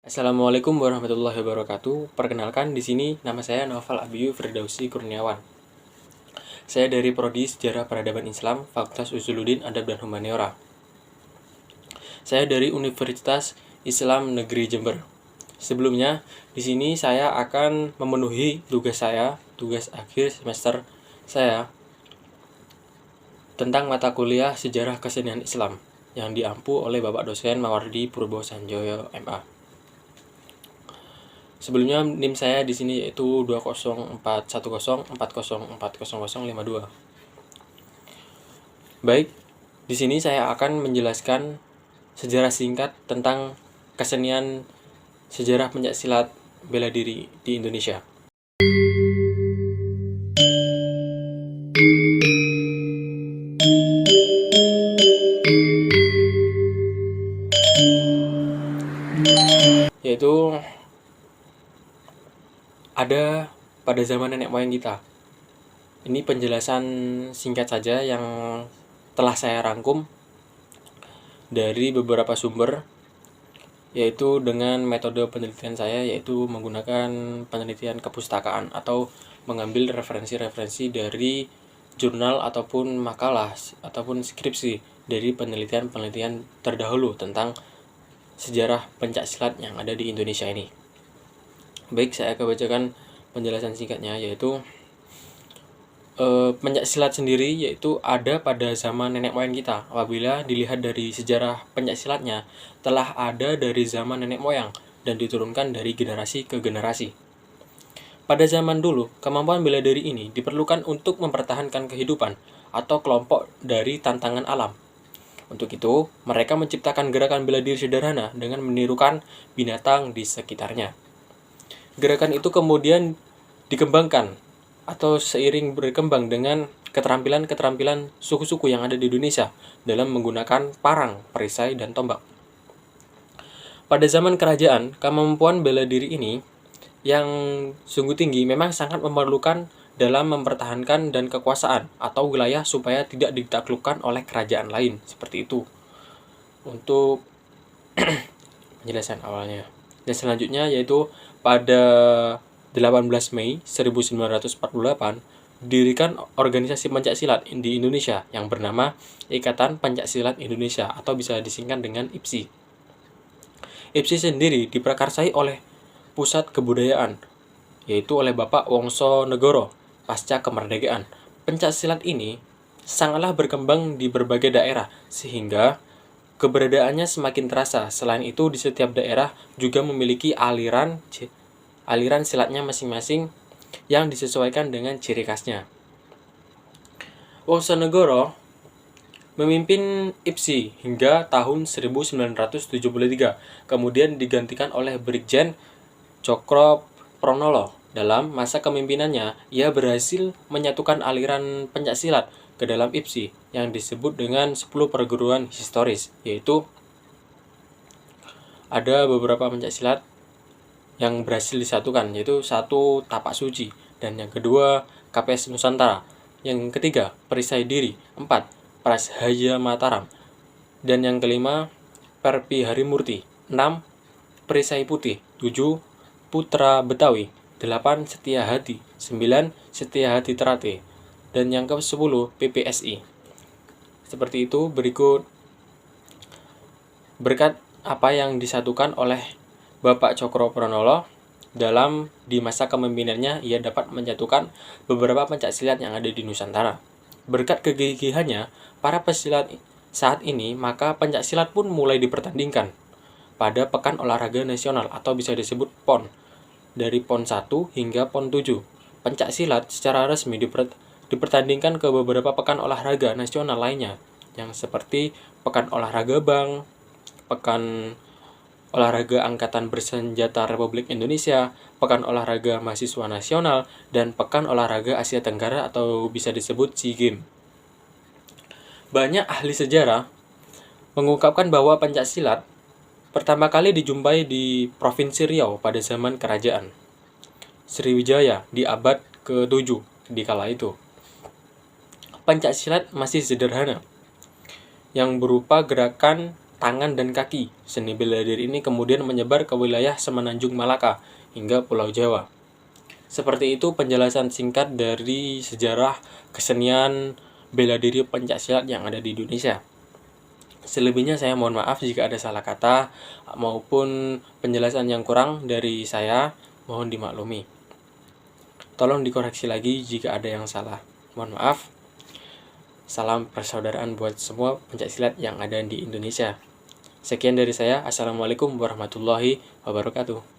Assalamualaikum warahmatullahi wabarakatuh. Perkenalkan, di sini nama saya Naufal Abiyu Firdausi Kurniawan. Saya dari Prodi Sejarah Peradaban Islam, Fakultas Usuluddin Adab dan Humaniora. Saya dari Universitas Islam Negeri Jember. Sebelumnya, di sini saya akan memenuhi tugas akhir semester saya tentang mata kuliah Sejarah Kesenian Islam yang diampu oleh Bapak dosen Mawardi Purbo Sanjoyo MA. Sebelumnya NIM saya di sini yaitu 20410404052. Baik, di sini saya akan menjelaskan sejarah singkat tentang kesenian sejarah pencaksilat bela diri di Indonesia. Yaitu ada pada zaman nenek moyang kita. Ini penjelasan singkat saja yang telah saya rangkum dari beberapa sumber, yaitu dengan metode penelitian saya, yaitu menggunakan penelitian kepustakaan atau mengambil referensi-referensi dari jurnal ataupun makalah ataupun skripsi dari penelitian-penelitian terdahulu tentang sejarah pencaksilat yang ada di Indonesia ini. Baik, saya akan bacakan penjelasan singkatnya, yaitu pencaksilat sendiri yaitu ada pada zaman nenek moyang kita. Apabila dilihat dari sejarah pencaksilatnya, telah ada dari zaman nenek moyang dan diturunkan dari generasi ke generasi. Pada zaman dulu, kemampuan bela diri ini diperlukan untuk mempertahankan kehidupan atau kelompok dari tantangan alam. Untuk itu, mereka menciptakan gerakan bela diri sederhana dengan menirukan binatang di sekitarnya. Gerakan itu kemudian dikembangkan atau seiring berkembang dengan keterampilan-keterampilan suku-suku yang ada di Indonesia dalam menggunakan parang, perisai, dan tombak. Pada zaman kerajaan, kemampuan bela diri ini yang sungguh tinggi memang sangat memerlukan dalam mempertahankan dan kekuasaan atau wilayah supaya tidak ditaklukkan oleh kerajaan lain, seperti itu. Untuk penjelasan awalnya. Dan selanjutnya yaitu pada 18 Mei 1948 didirikan organisasi pencaksilat di Indonesia yang bernama Ikatan Pencaksilat Indonesia atau bisa disingkat dengan IPSI. IPSI sendiri diprakarsai oleh Pusat Kebudayaan, yaitu oleh Bapak Wongso Negoro pasca kemerdekaan. Pencaksilat ini sangatlah berkembang di berbagai daerah sehingga keberadaannya semakin terasa. Selain itu, di setiap daerah juga memiliki aliran silatnya masing-masing yang disesuaikan dengan ciri khasnya. Wonosobo memimpin IPSI hingga tahun 1973, kemudian digantikan oleh Brigjen Cokro Pranolo. Dalam masa kepemimpinannya, ia berhasil menyatukan aliran pencaksilat ke dalam IPSI yang disebut dengan 10 perguruan historis, yaitu ada beberapa pencaksilat yang berhasil disatukan, yaitu satu Tapak Suci, dan yang kedua KPS Nusantara, yang ketiga Perisai Diri, 4 Prasahaya Mataram, dan yang kelima Perpi Harimurti, 6 Perisai Putih, 7 Putra Betawi, 8 Setia Hati, 9 Setia Hati Terate, dan yang ke-10 PPSI. Seperti itu. Berikut berkat apa yang disatukan oleh Bapak Cokro Pranolo di masa kepemimpinannya, ia dapat menyatukan beberapa pencaksilat yang ada di Nusantara. Berkat kegigihannya para pesilat saat ini, maka pencaksilat pun mulai dipertandingkan pada Pekan Olahraga Nasional atau bisa disebut PON, dari PON 1 hingga PON 7. Pencaksilat secara resmi dipertandingkan ke beberapa pekan olahraga nasional lainnya, yang seperti Pekan Olahraga Bank, Pekan Olahraga Angkatan Bersenjata Republik Indonesia, Pekan Olahraga Mahasiswa Nasional, dan Pekan Olahraga Asia Tenggara atau bisa disebut SEA Games. Banyak ahli sejarah mengungkapkan bahwa pencaksilat pertama kali dijumpai di Provinsi Riau pada zaman kerajaan Sriwijaya di abad ke-7 di kala itu. Pencaksilat masih sederhana, yang berupa gerakan tangan, dan kaki. Seni bela diri ini kemudian menyebar ke wilayah Semenanjung Malaka hingga Pulau Jawa. Seperti itu penjelasan singkat dari sejarah kesenian bela diri pencaksilat yang ada di Indonesia. Selebihnya saya mohon maaf jika ada salah kata maupun penjelasan yang kurang dari saya, mohon dimaklumi. Tolong dikoreksi lagi jika ada yang salah. Mohon maaf. Salam persaudaraan buat semua pencaksilat yang ada di Indonesia. Sekian dari saya. Assalamualaikum warahmatullahi wabarakatuh.